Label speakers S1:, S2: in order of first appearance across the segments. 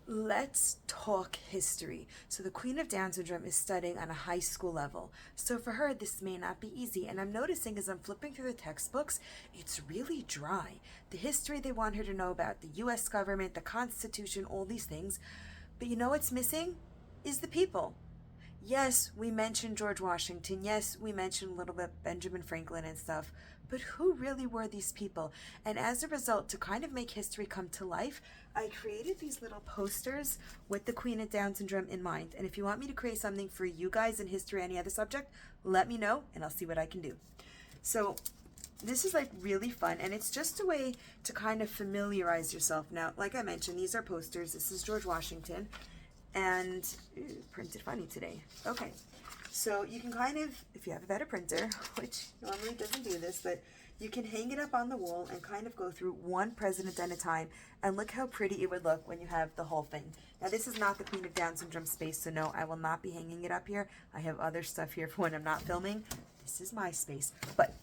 S1: Let's talk history. So, the Queen of Down syndrome is studying on a high school level. So, for her, this may not be easy. And I'm noticing as I'm flipping through the textbooks, it's really dry. The history they want her to know about the US government, the Constitution, all these things. But you know what's missing? Is the people. Yes, we mentioned George Washington. Yes, we mentioned a little bit Benjamin Franklin and stuff. But who really were these people? And as a result, to kind of make history come to life, I created these little posters with the Queen of Down syndrome in mind. And if you want me to create something for you guys in history or any other subject, let me know and I'll see what I can do. So this is like really fun, and it's just a way to kind of familiarize yourself. Now, like I mentioned, these are posters. This is George Washington, and printed funny today. Okay, so you can kind of, if you have a better printer, which normally doesn't do this, but you can hang it up on the wall and kind of go through one president at a time, and look how pretty it would look when you have the whole thing. Now, this is not the Queen of Down syndrome space, so no, I will not be hanging it up here. I have other stuff here for when I'm not filming. This is my space, but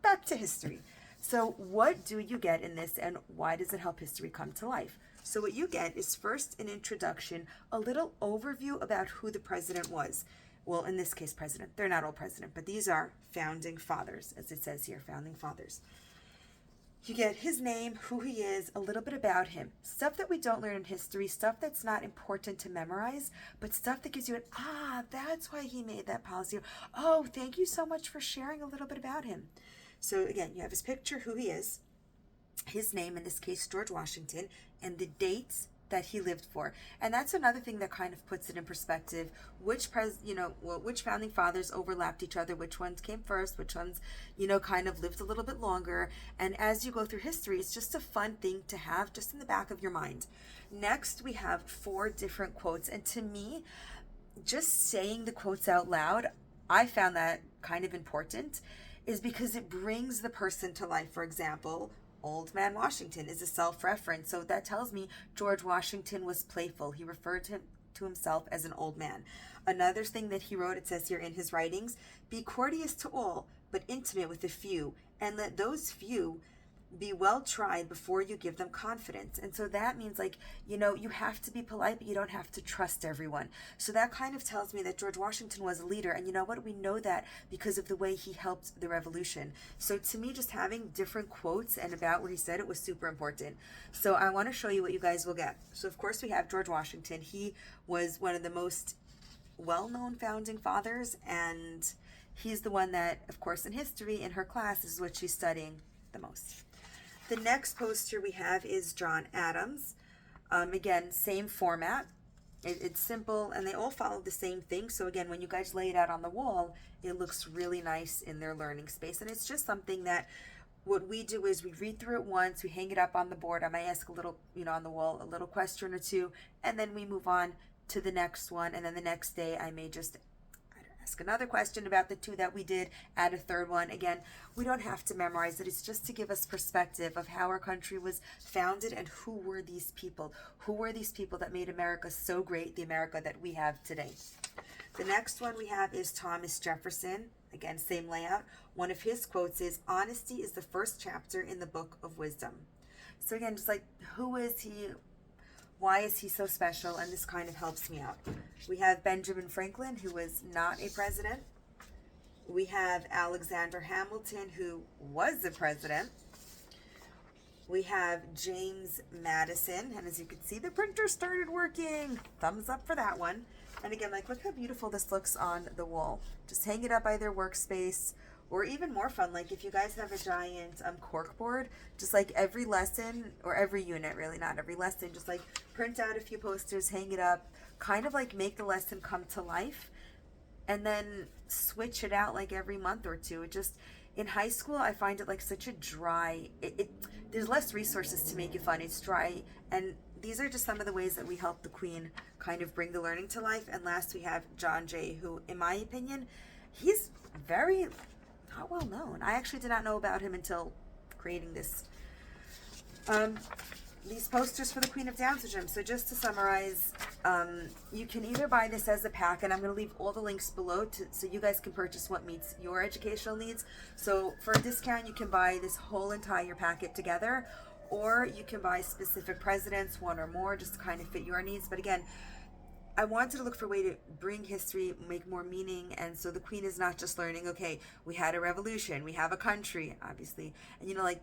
S1: back to history. So what do you get in this, and why does it help history come to life? So what you get is first an introduction, a little overview about who the president was. Well, in this case, president. They're not all president, but these are founding fathers, as it says here, founding fathers. You get his name, who he is, a little bit about him. Stuff that we don't learn in history, stuff that's not important to memorize, but stuff that gives you that's why he made that policy. Oh, thank you so much for sharing a little bit about him. So again, you have his picture, who he is, his name, in this case, George Washington, and the dates that he lived for. And that's another thing that kind of puts it in perspective. Which founding fathers overlapped each other, which ones came first, which ones, kind of lived a little bit longer. And as you go through history, it's just a fun thing to have just in the back of your mind. Next, we have 4 different quotes. And to me, just saying the quotes out loud, I found that kind of important, is because it brings the person to life. For example, Old Man Washington is a self-reference. So that tells me George Washington was playful. He referred to himself as an old man. Another thing that he wrote, it says here in his writings, be courteous to all, but intimate with a few, and let those few be well tried before you give them confidence. And so that means, you have to be polite, but you don't have to trust everyone. So that kind of tells me that George Washington was a leader. And you know what? We know that because of the way he helped the revolution. So to me, just having different quotes and about where he said it was super important. So I want to show you what you guys will get. So of course we have George Washington. He was one of the most well-known founding fathers, and he's the one that, of course, in history, in her class, is what she's studying the most. The next poster we have is John Adams. Again, same format. It's simple, and they all follow the same thing. So again, when you guys lay it out on the wall, it looks really nice in their learning space. And it's just something that what we do is we read through it once, we hang it up on the board. I might ask a little, on the wall, a little question or two, and then we move on to the next one. And then the next day, I may just ask another question about the 2 that we did, add a third one. Again, we don't have to memorize it. It's just to give us perspective of how our country was founded and who were these people. Who were these people that made America so great, the America that we have today. The next one we have is Thomas Jefferson. Again, same layout. One of his quotes is, honesty is the first chapter in the book of wisdom. So again, just who is he? Why is he so special? And this kind of helps me out. We have Benjamin Franklin, who was not a president. We have Alexander Hamilton, who was the president. We have James Madison. And as you can see, the printer started working. Thumbs up for that one. And again, look how beautiful this looks on the wall. Just hang it up by their workspace. Or even more fun, if you guys have a giant cork board, just every lesson, or every unit, really, not every lesson, just print out a few posters, hang it up, kind of make the lesson come to life, and then switch it out every month or two. It just, in high school, I find it such a dry, there's less resources to make it fun. It's dry, and these are just some of the ways that we help the Queen kind of bring the learning to life. And last, we have John Jay, who, in my opinion, he's very not well known. I actually did not know about him until creating this. These posters for the Queen of Down syndrome. So just to summarize, you can either buy this as a pack, and I'm going to leave all the links below so you guys can purchase what meets your educational needs. So for a discount, you can buy this whole entire packet together, or you can buy specific presidents, one or more, just to kind of fit your needs. But again, I wanted to look for a way to bring history, make more meaning, and so the queen is not just learning, okay, we had a revolution, we have a country, obviously, and like,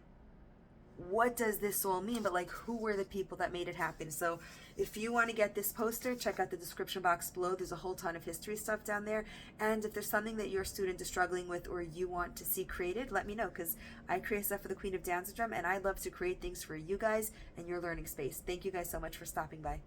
S1: what does this all mean? But like, who were the people that made it happen? So if you want to get this poster, check out the description box below. There's a whole ton of history stuff down there. And if there's something that your student is struggling with or you want to see created, let me know, because I create stuff for the Queen of Down Syndrome, and I love to create things for you guys and your learning space. Thank you guys so much for stopping by.